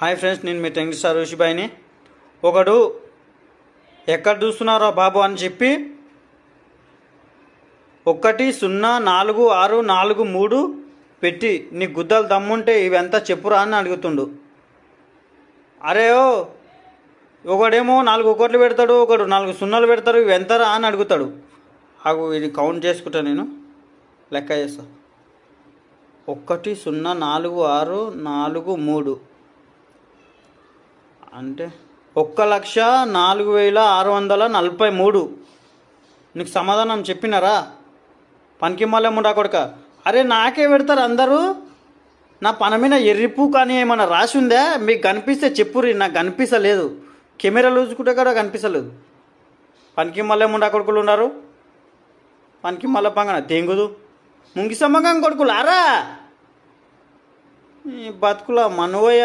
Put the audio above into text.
Hi friends, నేను మీ టెంగ్ star ఋషిబాయిని. ఒకడు ఎక్కడ చూస్తున్నారో బాబు అని చెప్పి 1046443 పెట్టి నీ గుద్దలు దమ్ముంటే ఇవంతా చెప్పురా అని అడుగుతుండు. అరే ఓ, ఒకడేమో 4 1 పెడతాడు, ఒకడు 4 0 పెడతాడు, ఇవి ఎంతరా అని అడుగుతాడు. ఇది కౌంట్ చేసుకుంటా, నేను లెక్క చేస్తా. 1046443 అంటే 1,04,643. నీకు సమాధానం చెప్పినారా? పనికి మళ్ళీ ముండా కొడక. అరే నాకే పెడతారు అందరూ. నా పని మీద ఎర్రిపు కానీ ఏమన్నా రాసి ఉందా? మీకు కనిపిస్తే చెప్పుర్రి, నాకు కనిపించలేదు. కెమెరాలు చూసుకుంటే కూడా కనిపించలేదు. పనికి మళ్ళీ ముండా కొడుకులు ఉన్నారు. పనికి మళ్ళీ పంగన తెంగుదు ముంగిసమ్మగం కొడుకులారా, ఈ బతుకుల మనువయ్య.